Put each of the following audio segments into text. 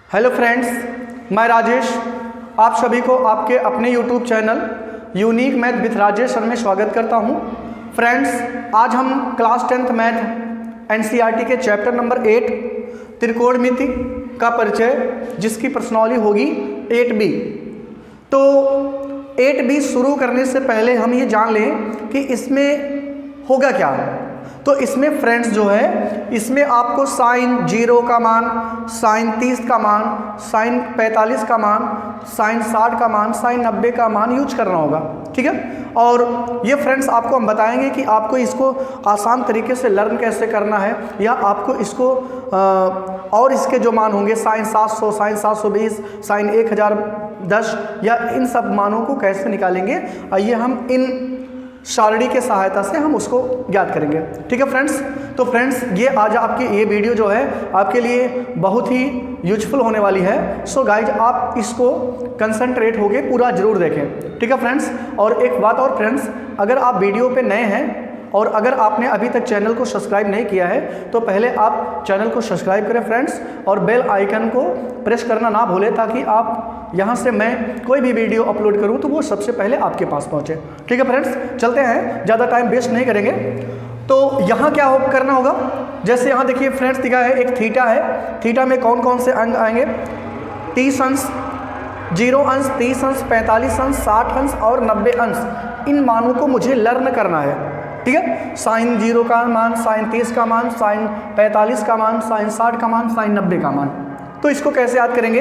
Hello friends, मैं राजेश आप सभी को आपके अपने YouTube channel unique math with Rajesh sir में स्वागत करता हूं। फ्रेंड्स, आज हम क्लास 10th मैथ एनसीईआरटी के चैप्टर नंबर 8 त्रिकोणमिति का परिचय, जिसकी प्रश्नावली होगी 8b। तो 8b शुरू करने से पहले हम ये जान लें कि इसमें होगा क्या। तो इसमें फ्रेंड्स जो है, इसमें आपको साइन 0 का मान, साइन 30 का मान, साइन 45 का मान, साइन 60 का मान, साइन 90 का मान यूज करना होगा। ठीक है। और ये फ्रेंड्स आपको हम बताएंगे कि आपको इसको आसान तरीके से लर्न कैसे करना है, या आपको इसको और इसके जो मान होंगे साइन 700, साइन 720, साइन 1010, या इन सब मानों को कैसे निकालेंगे, आइए हम इन सारणी के सहायता से हम उसको ज्ञात करेंगे। ठीक है फ्रेंड्स। तो फ्रेंड्स, ये आज आपकी ये वीडियो जो है आपके लिए बहुत ही यूजफुल होने वाली है। सो गाइज, आप इसको कंसंट्रेट होके पूरा जरूर देखें। ठीक है फ्रेंड्स। और एक बात और फ्रेंड्स, अगर आप वीडियो पे नए हैं और अगर आपने अभी तक चैनल को सब्सक्राइब नहीं किया है तो पहले आप चैनल को सब्सक्राइब करें फ्रेंड्स, और बेल आइकन को प्रेस करना ना भूलें, ताकि आप यहाँ से मैं कोई भी वीडियो अपलोड करूँ तो वो सबसे पहले आपके पास पहुँचे। ठीक है फ्रेंड्स, चलते हैं, ज़्यादा टाइम वेस्ट नहीं करेंगे। तो यहाँ क्या करना होगा, जैसे यहाँ देखिए फ्रेंड्स दिखा है एक थीटा है। थीटा में कौन कौन से अंक आएंगे? 30 अंश, 0 अंश, 30 अंश, 45 अंश, 60 अंश और 90 अंश। इन मानों को मुझे लर्न करना है। ठीक है। साइन 0 का मान, साइन 30 का मान, साइन 45 का मान, साइन 60 का मान, साइन 90 का मान। तो इसको कैसे याद करेंगे?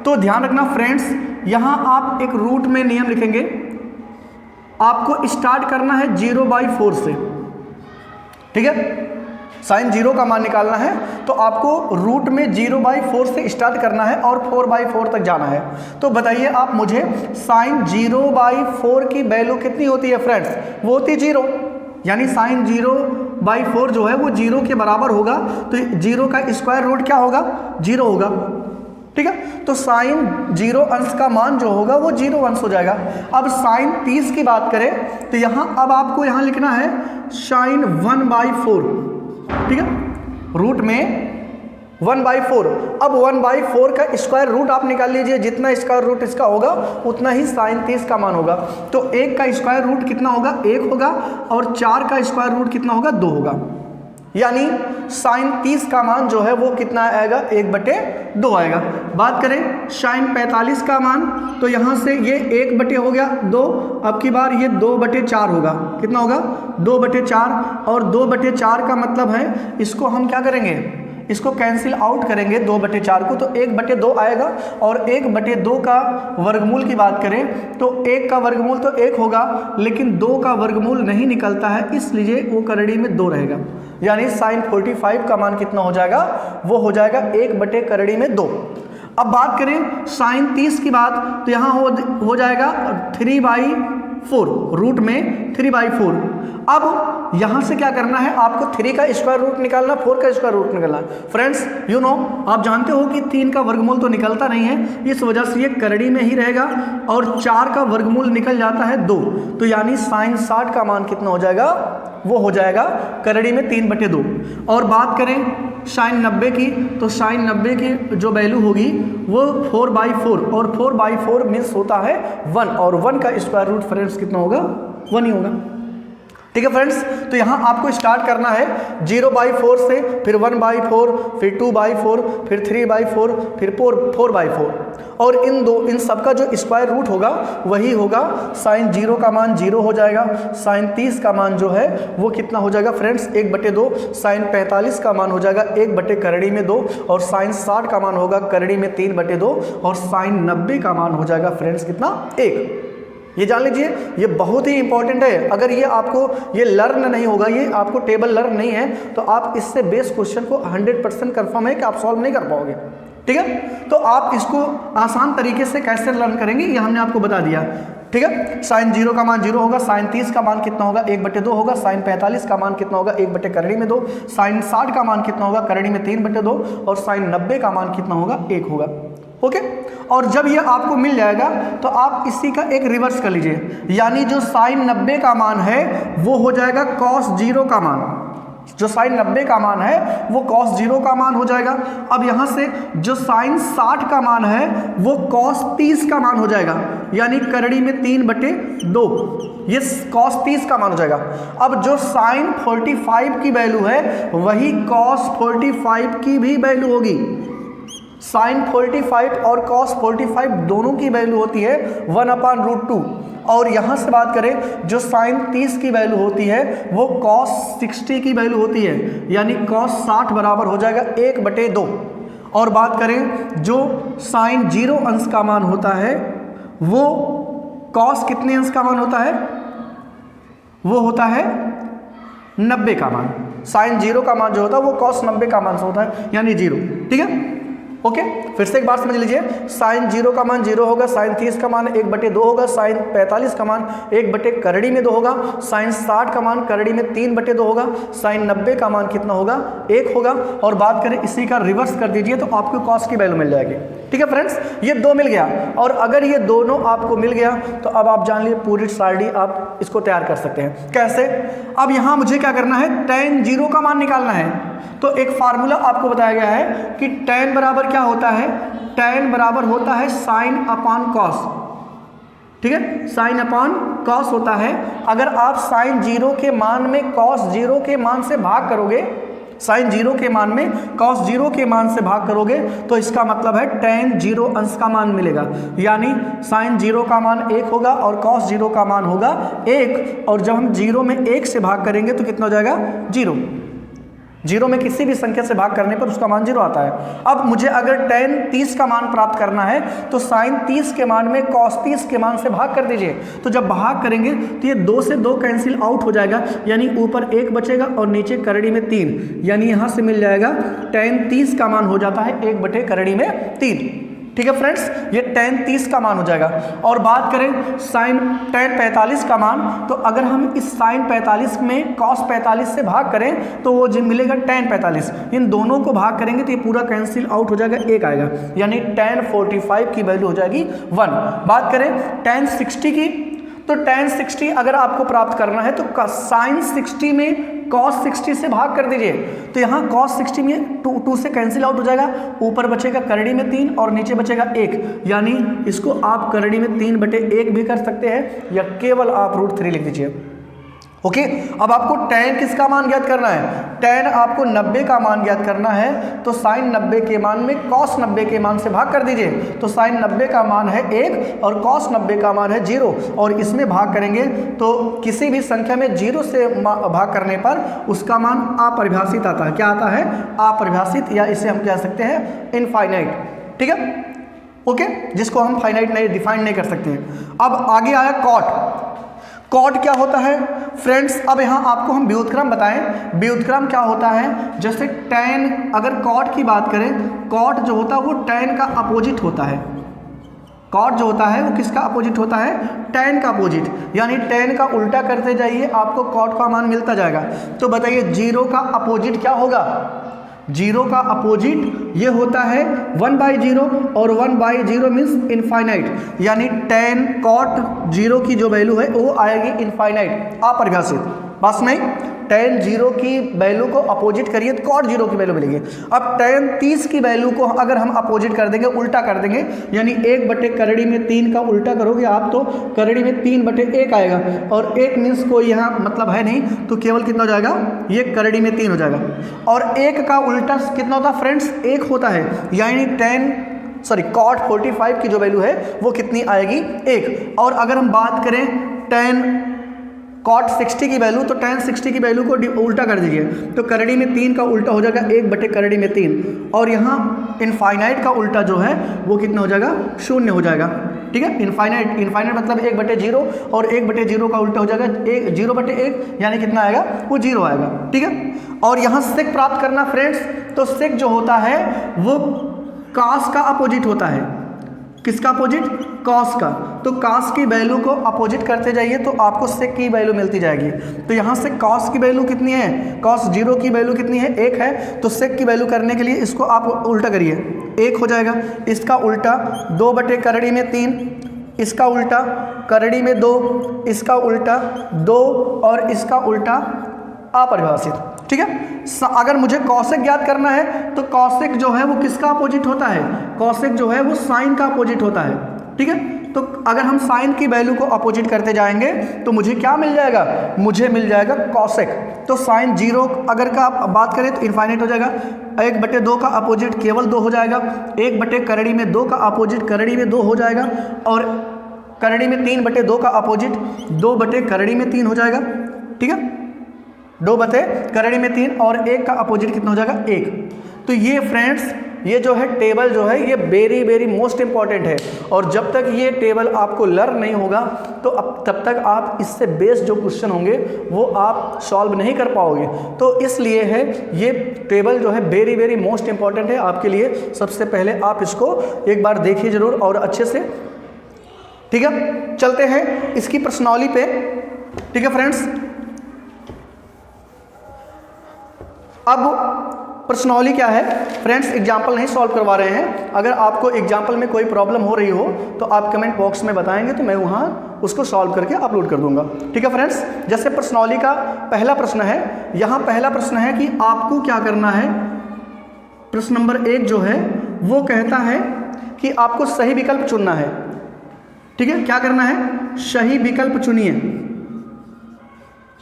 तो ध्यान रखना फ्रेंड्स, यहाँ आप एक रूट में नियम लिखेंगे। आपको स्टार्ट करना है 0/4 से। ठीक है। साइन 0 का मान निकालना है तो आपको रूट में 0/4 से स्टार्ट करना है और 4/4 तक जाना है। तो बताइए आप मुझे, साइन 0/4 की वैल्यू कितनी होती है फ्रेंड्स? वो होती 0, यानी साइन 0/4 जो है वो 0 के बराबर होगा। तो 0 का स्क्वायर रूट क्या होगा? 0 होगा। ठीक है। तो साइन 0 अंश का मान जो होगा वो 0 अंश हो जाएगा। अब साइन 30 की बात करें तो यहाँ अब आपको यहाँ लिखना है साइन 1/4। ठीक है। रूट में 1/4। अब 1/4 का स्क्वायर रूट आप निकाल लीजिए, जितना स्क्वायर रूट इसका होगा उतना ही साइन 30 का मान होगा। तो 1 का स्क्वायर रूट कितना होगा? 1 होगा, और 4 का स्क्वायर रूट कितना होगा? 2 होगा। यानी साइन 30 का मान जो है वो कितना आएगा? 1/2 आएगा। बात करें साइन 45 का मान, तो यहाँ से ये 1/, हो गया 2। अब की बार ये 2/4 होगा। कितना होगा? 2/4। और 2/4 का मतलब है, इसको हम क्या करेंगे? इसको कैंसिल आउट करेंगे 2/4 को, तो 1/2 आएगा। और 1/2 का वर्गमूल की बात करें तो 1 का वर्गमूल तो 1 होगा, लेकिन 2 का वर्गमूल नहीं निकलता है, इसलिए वो करड़ी में 2 रहेगा। यानी साइन 45 का मान कितना हो जाएगा? वो हो जाएगा 1/2। अब बात करें साइन 30 की बात, तो यहाँ हो जाएगा 3/4, रूट में 3/4। अब यहाँ से क्या करना है? आपको 3 का स्क्वायर रूट निकालना, 4 का स्क्वायर रूट निकालना। फ्रेंड्स यू नो, आप जानते हो कि 3 का वर्गमूल तो निकलता नहीं है, इस वजह से ये करड़ी में ही रहेगा। और 4 का वर्गमूल निकल जाता है 2, तो यानी साइन 60 का मान कितना हो जाएगा? वो हो जाएगा करड़ी में 3/2। और बात करें साइन 90 की, तो साइन 90 की जो वैल्यू होगी वो 4/4, और 4/4 मीन्स होता है 1, और 1 का स्क्वायर रूट फ्रेंड्स कितना होगा? 1 ही होगा। ठीक है फ्रेंड्स। तो यहाँ आपको स्टार्ट करना है 0/4 से, फिर 1/4, फिर 2/4, फिर 3/4, फिर 4/4। और इन सब का जो स्क्वायर रूट होगा वही होगा। साइन 0 का मान 0 हो जाएगा। साइन 30 का मान जो है वो कितना हो जाएगा फ्रेंड्स? 1/2। साइन 45 का मान हो जाएगा 1/करड़ी में 2, और साइन 60 का मान होगा करड़ी में 3/2, और साइन 90 का मान हो जाएगा फ्रेंड्स कितना? 1। ये जान लीजिए, ये बहुत ही इंपॉर्टेंट है। अगर ये आपको ये लर्न नहीं होगा, ये आपको टेबल लर्न नहीं है, तो आप इससे बेस क्वेश्चन को 100% कंफर्म है कि आप सॉल्व नहीं कर पाओगे। ठीक है। तो आप इसको आसान तरीके से कैसे लर्न करेंगे ये हमने आपको बता दिया। ठीक है। साइन 0 का मान 0 होगा। साइन 30 का मान कितना होगा? 1/2 होगा। साइन 45 का मान कितना होगा? 1/करड़ी में 2। साइन 60 का मान कितना होगा? करड़ी में 3/2। और साइन 90 का मान कितना होगा? 1 होगा। ओके। और जब ये आपको मिल जाएगा तो आप इसी का एक रिवर्स कर लीजिए, यानी जो साइन 90 का मान है वो हो जाएगा कॉस 0 का मान। जो साइन 90 का मान है वो cos 0 का मान हो जाएगा। अब यहाँ से जो साइन 60 का मान है वो cos 30 का मान हो जाएगा, यानी करड़ी में 3/2, ये cos 30 का मान हो जाएगा। अब जो साइन 45 की वैल्यू है वही cos 45 की भी वैल्यू होगी। साइन 45 और cos 45 दोनों की वैल्यू होती है 1/√2। और यहाँ से बात करें जो साइन 30 की वैल्यू होती है वो cos 60 की वैल्यू होती है, यानी cos 60 बराबर हो जाएगा 1/2। और बात करें जो साइन 0 अंश का मान होता है वो cos कितने अंश का मान होता है, वो होता है 90 का मान। साइन 0 का मान जो होता है वो cos 90 का मान से होता है, यानी 0। ठीक है, ओके फिर से एक बार समझ लीजिए, साइन 0 का मान 0 होगा, साइन 30 का मान 1/2 होगा, साइन 45 का मान 1/2 होगा, साइन 60 का मान करड़ी में 3/2 होगा, साइन 90 का मान कितना होगा 1 होगा। और बात करें इसी का रिवर्स कर दीजिए तो आपको कॉस की वैल्यू मिल जाएगी। ठीक है फ्रेंड्स, ये 2 मिल गया। और अगर ये दोनों आपको मिल गया तो अब आप जान लीजिए पूरी सारणी आप इसको तैयार कर सकते हैं। कैसे? अब यहाँ मुझे क्या करना है, tan 0 का मान निकालना है। तो एक फार्मूला आपको बताया गया है कि tan बराबर क्या होता है, tan बराबर होता है साइन अपॉन कॉस। ठीक है, साइन अपॉन कॉस होता है। अगर आप साइन 0 के मान में कॉस 0 के मान से भाग करोगे, साइन 0 के मान में कॉस 0 के मान से भाग करोगे तो इसका मतलब है tan 0 अंश का मान मिलेगा, यानी साइन 0 का मान 1 होगा और कॉस 0 का मान होगा 1। और जब हम 0 में 1 से भाग करेंगे तो कितना हो जाएगा 0। 0 में किसी भी संख्या से भाग करने पर उसका मान 0 आता है। अब मुझे अगर tan 30 का मान प्राप्त करना है तो साइन 30 के मान में cos 30 के मान से भाग कर दीजिए। तो जब भाग करेंगे तो ये 2 से 2 कैंसिल आउट हो जाएगा, यानी ऊपर 1 बचेगा और नीचे करड़ी में 3, यानी यहाँ से मिल जाएगा tan 30 का मान हो जाता है 1/3। ठीक है फ्रेंड्स, ये tan 30 का मान हो जाएगा। और बात करें साइन tan 45 का मान, तो अगर हम इस साइन 45 में cos 45 से भाग करें तो वो जो मिलेगा tan 45। इन दोनों को भाग करेंगे तो ये पूरा कैंसिल आउट हो जाएगा, 1 आएगा, यानी tan 45 की वैल्यू हो जाएगी 1। बात करें tan 60 की, तो tan 60 अगर आपको प्राप्त करना है तो साइन 60 में cos 60 से भाग कर दीजिए। तो यहाँ cos 60 में 2 से कैंसिल आउट हो जाएगा, ऊपर बचेगा करड़ी में 3 और नीचे बचेगा 1, यानी इसको आप करड़ी में 3/1 भी कर सकते हैं या केवल आप √3 लिख दीजिए। ओके, अब आपको tan किसका मान ज्ञात करना है, tan आपको 90 का मान ज्ञात करना है। तो साइन 90 के मान में cos 90 के मान से भाग कर दीजिए। तो साइन 90 का मान है 1 और cos 90 का मान है 0, और इसमें भाग करेंगे तो किसी भी संख्या में 0 से भाग करने पर उसका मान अपरिभाषित आता है। क्या आता है? अपरिभाषित, या इसे हम कह सकते हैं इनफाइनाइट। ठीक है, ओके, जिसको हम फाइनाइट नहीं डिफाइन नहीं कर सकते हैं। अब आगे आया कॉट। कॉट क्या होता है फ्रेंड्स? अब यहाँ आपको हम व्युत्क्रम बताएं। व्युत्क्रम क्या होता है, जैसे tan, अगर कॉट की बात करें, कॉट जो होता है वो tan का अपोजिट होता है। कॉट जो होता है वो किसका अपोजिट होता है? tan का अपोजिट, यानी tan का उल्टा करते जाइए आपको कॉट का मान मिलता जाएगा। तो बताइए 0 का अपोजिट क्या होगा? 0 का अपोजिट ये होता है 1/0, और 1/0 मीन्स इनफाइनाइट, यानी tan cot 0 की जो वैल्यू है वो आएगी इनफाइनाइट, अपरिभाषित। बस नहीं, tan 0 की वैल्यू को अपोजिट करिए तो cot 0 की वैल्यू मिलेगी। अब tan 30 की वैल्यू को अगर हम अपोजिट कर देंगे, उल्टा कर देंगे, यानी 1/करड़ी में 3 का उल्टा करोगे आप तो करड़ी में 3/1 आएगा, और 1 मीन्स कोई यहाँ मतलब है नहीं, तो केवल कितना हो जाएगा, ये करड़ी में 3 हो जाएगा। और 1 का उल्टा कितना होता है फ्रेंड्स? 1 होता है, यानी cot 45 की जो वैल्यू है वो कितनी आएगी? 1। और अगर हम बात करें tan cot 60 की वैल्यू, तो tan 60 की वैल्यू को उल्टा कर दीजिए, तो करड़ी में 3 का उल्टा हो जाएगा 1/करड़ी में 3, और यहाँ इनफाइनाइट का उल्टा जो है वो कितना हो जाएगा? 0 हो जाएगा। ठीक है, इनफाइनाइट मतलब 1/0, और 1/0 का उल्टा हो जाएगा 0/1, यानी कितना आएगा? वो 0 आएगा। ठीक है, और यहाँ सेक प्राप्त करना फ्रेंड्स, तो सेक जो होता है वो cos का अपोजिट होता है। किसका अपोजिट? cos का। तो cos की वैल्यू को अपोजिट करते जाइए तो आपको sec की वैल्यू मिलती जाएगी। तो यहाँ से cos की वैल्यू कितनी है? cos 0 की वैल्यू कितनी है? 1 है। तो sec की वैल्यू करने के लिए इसको आप उल्टा करिए, 1 हो जाएगा। इसका उल्टा 2/करड़ी में 3, इसका उल्टा करड़ी में 2, इसका उल्टा 2, और इसका उल्टा अपरिभाषित। ठीक है। अगर मुझे कॉसेक ज्ञात करना है तो कॉसेक जो है वो किसका अपोजिट होता है, कॉसेक जो है वो साइन का अपोजिट होता है, ठीक है। तो अगर हम साइन की वैल्यू को अपोजिट करते जाएंगे तो मुझे क्या मिल जाएगा, मुझे मिल जाएगा कॉसेक। तो साइन 0 अगर का आप बात करें तो इन्फाइनाइट हो जाएगा, 1/2 का अपोजिट केवल 2 हो जाएगा, 1/2 में 2 का अपोजिट करड़ी में 2 हो जाएगा, और करड़ी में 3/2 का अपोजिट 2/करड़ी में 3 हो जाएगा, ठीक है। 2/करड़ी में 3 और 1 का अपोजिट कितना हो जाएगा, 1। तो ये फ्रेंड्स ये जो है टेबल जो है ये वेरी वेरी मोस्ट इंपॉर्टेंट है, और जब तक ये टेबल आपको लर्न नहीं होगा तो अब तब तक आप इससे बेस्ड जो क्वेश्चन होंगे वो आप सॉल्व नहीं कर पाओगे। तो इसलिए है ये टेबल जो है वेरी वेरी मोस्ट इंपॉर्टेंट है आपके लिए। सबसे पहले आप इसको एक बार देखिए जरूर और अच्छे से, ठीक है। चलते हैं इसकी प्रश्नावली पे, ठीक है फ्रेंड्स। अब प्रश्नावली क्या है फ्रेंड्स, एग्जाम्पल नहीं सॉल्व करवा रहे हैं। अगर आपको एग्जाम्पल में कोई प्रॉब्लम हो रही हो तो आप कमेंट बॉक्स में बताएंगे तो मैं वहाँ उसको सॉल्व करके अपलोड कर दूंगा, ठीक है फ्रेंड्स। जैसे प्रश्नावली का पहला प्रश्न है, यहाँ पहला प्रश्न है कि आपको क्या करना है। प्रश्न नंबर 1 जो है वो कहता है कि आपको सही विकल्प चुनना है, ठीक है। क्या करना है, सही विकल्प चुनिए,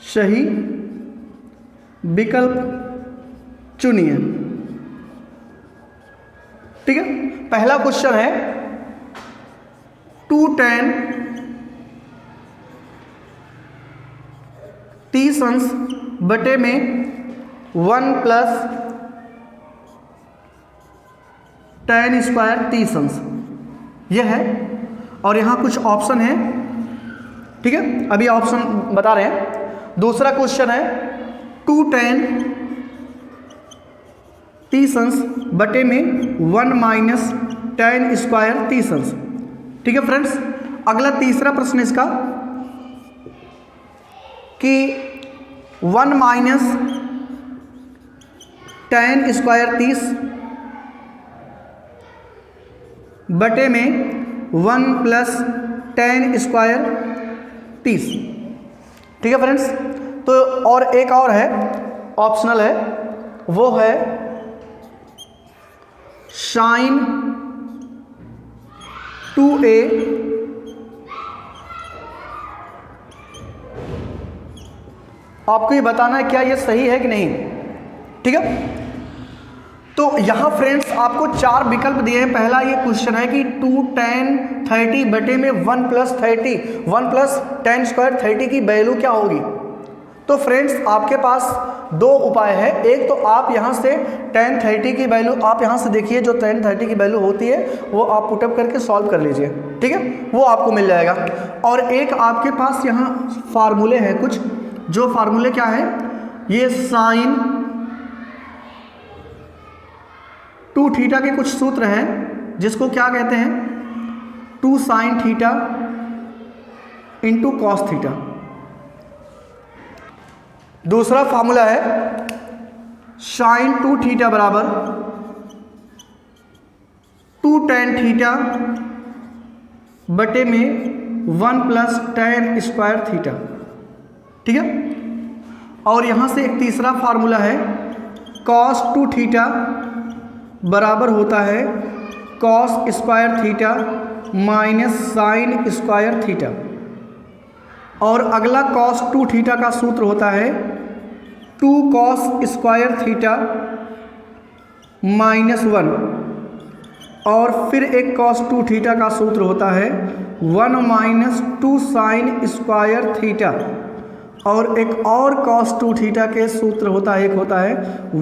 सही विकल्प चुनिए, ठीक है। पहला क्वेश्चन है 2 tan 30 अंश बटे में 1 + tan स्क्वायर 30 अंश, यह है। और यहाँ कुछ ऑप्शन है, ठीक है, अभी ऑप्शन बता रहे हैं। दूसरा क्वेश्चन है 2 tan 30 अंश बटे में 1 - tan स्क्वायर 30 अंश, ठीक है फ्रेंड्स। अगला तीसरा प्रश्न इसका कि 1 - tan स्क्वायर 30 बटे में 1 + tan स्क्वायर 30, ठीक है फ्रेंड्स। तो और एक और है ऑप्शनल है, वो है sin 2a आपको ये बताना है क्या ये सही है कि नहीं, ठीक है। तो यहाँ फ्रेंड्स आपको 4 विकल्प दिए हैं। पहला ये क्वेश्चन है कि 2 tan 30 बटे में 1 + 30, 1 + tan स्क्वायर 30 की वैल्यू क्या होगी। तो फ्रेंड्स आपके पास 2 उपाय है। एक तो आप यहाँ से tan 30 की वैल्यू आप यहाँ से देखिए, जो tan 30 की वैल्यू होती है वो आप पुटअप करके सॉल्व कर लीजिए, ठीक है, वो आपको मिल जाएगा। और एक आपके पास यहाँ फार्मूले हैं कुछ, जो फार्मूले क्या है, ये sin 2 थीटा के कुछ सूत्र हैं जिसको क्या कहते हैं, 2 sin थीटा × cos थीटा। दूसरा फार्मूला है sin 2 थीटा बराबर 2 tan थीटा बटे में 1 + tan स्क्वायर थीटा, ठीक है। और यहाँ से एक तीसरा फार्मूला है cos 2 थीटा बराबर होता है cos square theta - sin square theta. और अगला cos 2 थीटा का सूत्र होता है 2 cos स्क्वायर थीटा -1, और फिर एक cos 2 थीटा का सूत्र होता है 1 - 2 sin स्क्वायर थीटा। और एक और cos 2 थीटा के सूत्र होता है, एक होता है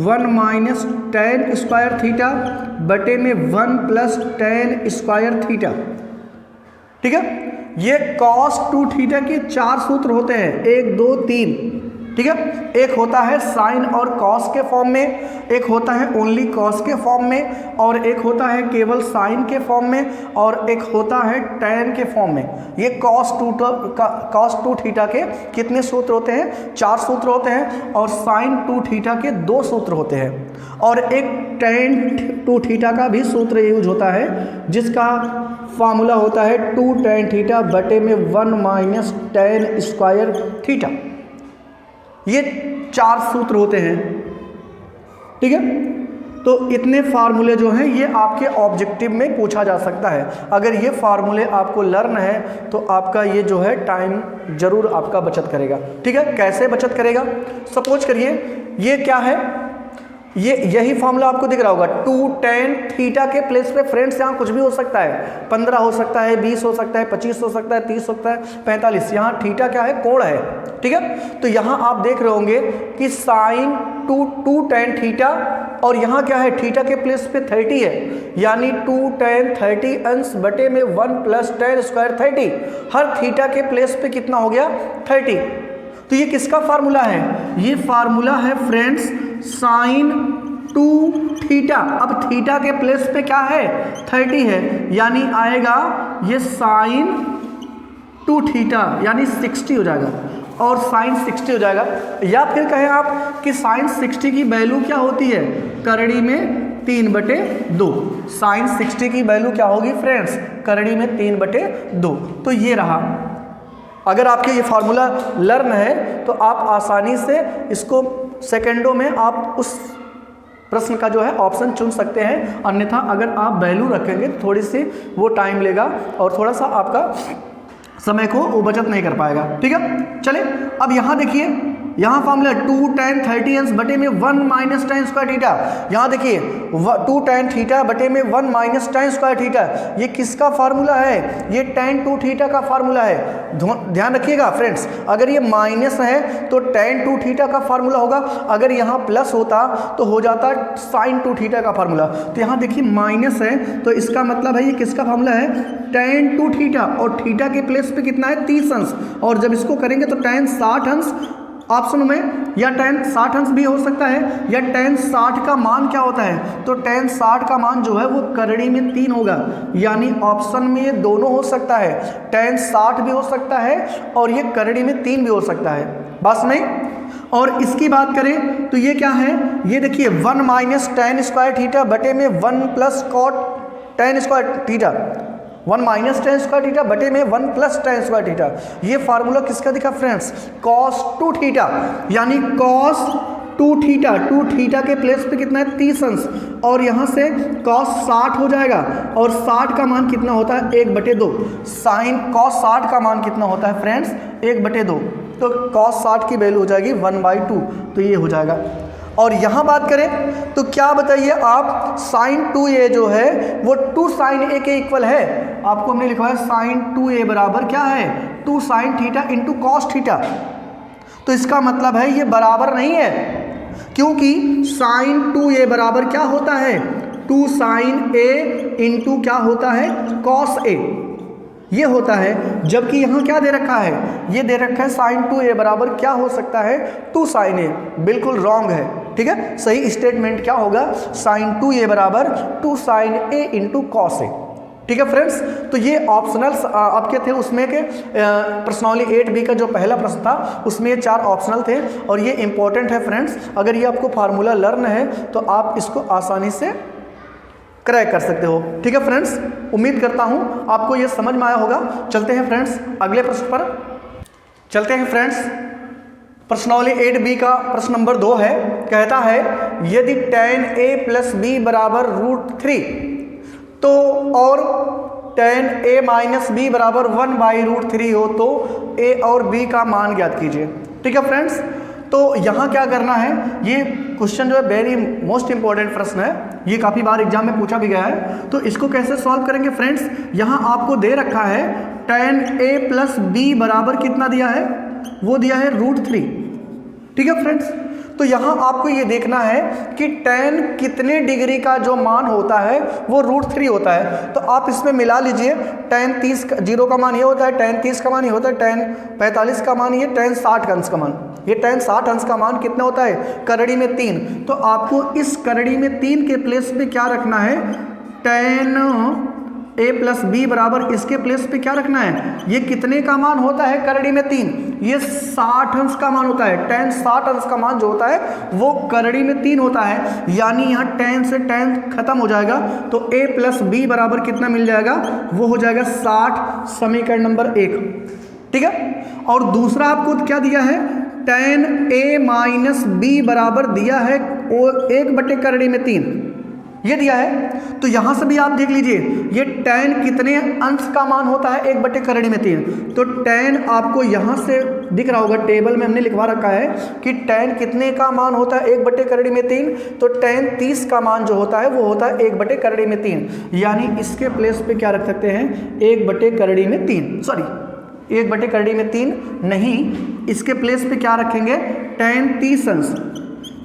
1 - tan स्क्वायर थीटा बटे में 1 + tan स्क्वायर थीटा, ठीक है। ये cos 2 थीटा के 4 सूत्र होते हैं, 1 2 3, ठीक है। एक होता है साइन और कॉस के फॉर्म में, एक होता है ओनली कॉस के फॉर्म में, और एक होता है केवल साइन के फॉर्म में, और एक होता है टैन के फॉर्म में। ये cos 2 थीटा के कितने सूत्र होते हैं, 4 सूत्र होते हैं, और साइन 2 थीटा के 2 सूत्र होते हैं, और एक tan 2 थीटा का भी सूत्र यूज होता है जिसका फार्मूला होता है 2 tan थीटा बटे में 1 - tan स्क्वायर थीटा। ये 4 सूत्र होते हैं, ठीक है। तो इतने फार्मूले जो हैं ये आपके ऑब्जेक्टिव में पूछा जा सकता है। अगर ये फार्मूले आपको लर्न है तो आपका ये जो है टाइम जरूर आपका बचत करेगा, ठीक है। कैसे बचत करेगा? सपोज करिए ये क्या है, यही फॉर्मूला आपको दिख रहा होगा 2 tan थीटा के प्लेस पे फ्रेंड्स यहाँ कुछ भी हो सकता है, 15 हो सकता है, 20 हो सकता है, 25 हो सकता है, 30 हो सकता है, 45। यहाँ थीटा क्या है? कोण है, ठीक है। तो यहाँ आप देख रहे होंगे कि साइन 2 tan थीटा, और यहाँ क्या है? थीटा के प्लेस पे 30 है, यानी 2 tan 30 अंश बटे में 1 + tan स्क्वायर 30। हर थीटा के प्लेस पे कितना हो गया? 30। तो ये किसका फार्मूला है? ये फार्मूला है फ्रेंड्स साइन 2 थीटा। अब थीटा के प्लेस पे क्या है? 30 है, यानी आएगा ये साइन 2 थीटा, यानी 60 हो जाएगा, और साइन 60 हो जाएगा। या फिर कहें आप कि साइन 60 की वैल्यू क्या होती है? करड़ी में 3/2। साइन 60 की वैल्यू क्या होगी फ्रेंड्स? करड़ी में 3/2। तो ये रहा। अगर आपके ये फार्मूला लर्न है तो आप आसानी से इसको सेकंडों में आप उस प्रश्न का जो है ऑप्शन चुन सकते हैं। अन्यथा अगर आप वैल्यू रखेंगे तो थोड़ी सी वो टाइम लेगा और थोड़ा सा आपका समय को वो बचत नहीं कर पाएगा, ठीक है। चलिए अब यहाँ देखिए, यहाँ फॉर्मूला 2 tan 30 अंश बटे में 1 - tan स्क्वायर थीटा। यहाँ देखिए 2 tan थीटा बटे में 1 - tan स्क्वायर थीटा, ये किसका फार्मूला है? ये tan 2 थीटा का फार्मूला है। ध्यान रखिएगा फ्रेंड्स, अगर ये माइनस है तो tan 2 थीटा का फार्मूला होगा, अगर यहाँ प्लस होता तो हो जाता sin 2 थीटा का फार्मूला। तो यहाँ देखिए माइनस है तो इसका मतलब है ये किसका फार्मूला है? tan 2 थीटा, और थीटा के प्लेस पे कितना है? 30 अंश, और जब इसको करेंगे तो tan 60 अंश ऑप्शन में, या tan 60 अंश भी हो सकता है, या tan 60 का मान क्या होता है? तो tan 60 का मान जो है वो करड़ी में 3 होगा, यानी ऑप्शन में ये दोनों हो सकता है, tan 60 भी हो सकता है और ये करड़ी में 3 भी हो सकता है, बस नहीं। और इसकी बात करें तो ये क्या है? ये देखिए 1 - tan स्क्वायर थीटा बटे में 1 + cot tan square theta, 1 - tan square theta बटे में 1 + tan स्क्वायर थीटा। ये फार्मूला किसका दिखा फ्रेंड्स? cos 2 थीटा, यानी cos 2 थीटा, 2 थीटा के प्लेस पे कितना है? 30 अंश, और यहाँ से cos 60 हो जाएगा, और 60 का मान कितना होता है? 1/2। साइन cos 60 का मान कितना होता है फ्रेंड्स? 1/2। तो cos 60 की वैल्यू हो जाएगी 1/2, तो ये हो जाएगा। और यहाँ बात करें तो क्या बताइए आप, साइन 2a जो है वो 2 sin a के इक्वल है। आपको हमने लिखा है साइन 2a बराबर क्या है? 2 sin theta into cos theta. तो इसका मतलब है ये बराबर नहीं है, क्योंकि साइन 2a बराबर क्या होता है? 2 sin a इंटू क्या होता है? cos a, ये होता है। जबकि यहाँ क्या दे रखा है? ये दे रखा है साइन 2a बराबर क्या हो सकता है? 2 sin a। बिल्कुल रॉन्ग है, ठीक है। सही स्टेटमेंट क्या होगा? साइन 2a बराबर 2 sin a into cos a, ठीक है फ्रेंड्स। तो ये ऑप्शनल्स आपके थे, उसमें के प्रश्नावली 8b का जो पहला प्रश्न था उसमें ये 4 ऑप्शनल थे, और ये इंपॉर्टेंट है फ्रेंड्स। अगर ये आपको फार्मूला लर्न है तो आप इसको आसानी से क्रैक कर सकते हो, ठीक है फ्रेंड्स। उम्मीद करता हूँ आपको ये समझ में आया होगा। चलते हैं फ्रेंड्स अगले प्रश्न पर। चलते हैं फ्रेंड्स, प्रश्नावली 8b का प्रश्न नंबर 2 है। कहता है यदि tan a + b बराबर √3 तो और tan a - b बराबर 1/√3 हो तो a और b का मान ज्ञात कीजिए, ठीक है फ्रेंड्स। तो यहाँ क्या करना है? ये क्वेश्चन जो है वेरी मोस्ट इंपॉर्टेंट प्रश्न है, ये काफ़ी बार एग्जाम में पूछा भी गया है। तो इसको कैसे सॉल्व करेंगे फ्रेंड्स? यहाँ आपको दे रखा है tan a + b बराबर कितना दिया है? वो दिया है √3, ठीक है फ्रेंड्स। तो यहाँ आपको ये देखना है कि tan कितने डिग्री का जो मान होता है वो √3 होता है। तो आप इसमें मिला लीजिए, tan 30 0 का मान ये होता है, tan 30 का मान ये होता है, tan 45 का मान ये, tan 60 अंश का मान ये, tan 60 अंश का मान कितना होता है? करड़ी में 3। तो आपको इस करड़ी में 3 के प्लेस पे क्या रखना है? tan a + b बराबर इसके प्लेस पे क्या रखना है? ये कितने का मान होता है? करड़ी में 3, ये 60 अंश का मान होता है। tan 60 अंश का मान जो होता है वो करड़ी में 3 होता है, यानी यहाँ tan से tan खत्म हो जाएगा, तो a + b बराबर कितना मिल जाएगा? वो हो जाएगा 60, समीकरण नंबर 1, ठीक है। और दूसरा आपको क्या दिया है? tan a माइनस बी बराबर दिया है 1/√3, ये दिया है। तो यहाँ से भी आप देख लीजिए ये tan कितने अंश का मान होता है 1/√3। तो tan आपको यहाँ से दिख रहा होगा, टेबल में हमने लिखवा रखा है कि tan कितने का मान होता है 1/√3। तो tan 30 का मान जो होता है वो होता है 1/√3, यानी इसके प्लेस पे क्या रख सकते हैं 1/√3, सॉरी 1/√3 नहीं, इसके प्लेस पे क्या रखेंगे tan 30 अंश।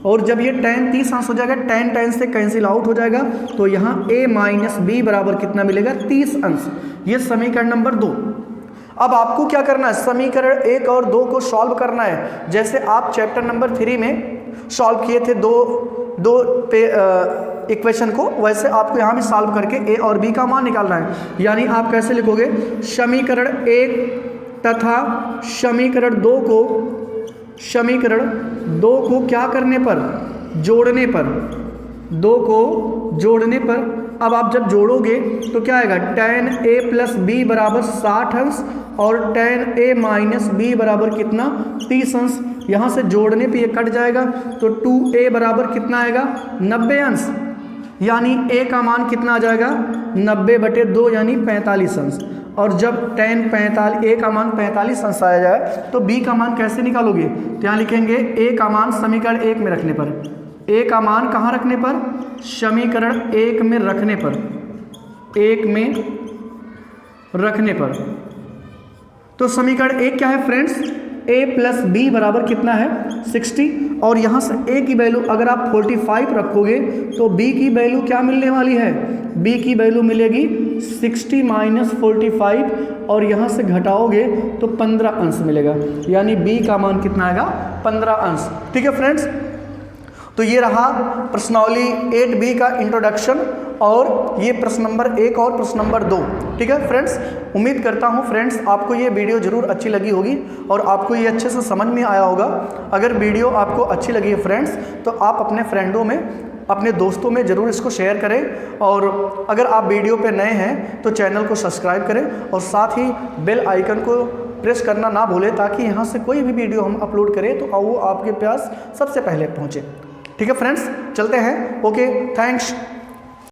और जब ये tan 30 अंश हो जाएगा tan से कैंसिल आउट हो जाएगा, तो यहाँ a माइनस बी बराबर कितना मिलेगा 30 अंश। ये समीकरण नंबर 2। अब आपको क्या करना है, समीकरण 1 और 2 को सॉल्व करना है। जैसे आप चैप्टर नंबर 3 में सॉल्व किए थे दो इक्वेशन को, वैसे आपको यहाँ भी सॉल्व करके a और b का मान निकालना है। यानी आप कैसे लिखोगे, समीकरण 1 तथा समीकरण 2 को क्या करने पर, जोड़ने पर, 2 को जोड़ने पर। अब आप जब जोड़ोगे तो क्या आएगा, tan a प्लस बी बराबर 60 अंश और tan a माइनस बी बराबर कितना 30 अंश। यहाँ से जोड़ने पे ये कट जाएगा, तो 2a बराबर कितना आएगा 90 अंश, यानी a का मान कितना आ जाएगा 90/2 यानी 45 अंश। और जब tan 45 a का मान 45 अंश आया जाए तो b का मान कैसे निकालोगे, तो यहाँ लिखेंगे a का मान समीकरण 1 में रखने पर, a का मान कहाँ रखने पर, समीकरण 1 में रखने पर, 1 में रखने पर। तो समीकरण 1 क्या है फ्रेंड्स, a प्लस बी बराबर कितना है 60, और यहाँ से a की वैल्यू अगर आप 45 रखोगे तो b की वैल्यू क्या मिलने वाली है, b की वैल्यू मिलेगी 60 माइनस 45, और यहाँ से घटाओगे तो 15 अंश मिलेगा, यानी b का मान कितना आएगा 15 अंश। ठीक है फ्रेंड्स, तो ये रहा प्रश्नावली 8b का इंट्रोडक्शन, और ये प्रश्न नंबर 1 और प्रश्न नंबर 2। ठीक है फ्रेंड्स, उम्मीद करता हूँ फ्रेंड्स आपको ये वीडियो ज़रूर अच्छी लगी होगी और आपको ये अच्छे से समझ में आया होगा। अगर वीडियो आपको अच्छी लगी है फ्रेंड्स, तो आप अपने फ्रेंडों में, अपने दोस्तों में ज़रूर इसको शेयर करें, और अगर आप वीडियो पे नए हैं तो चैनल को सब्सक्राइब करें और साथ ही बेल आइकन को प्रेस करना ना भूलें, ताकि यहाँ से कोई भी वीडियो हम अपलोड करें तो वो आपके पास सबसे पहले पहुँचे। ठीक है फ्रेंड्स, चलते हैं। Okay, thanks.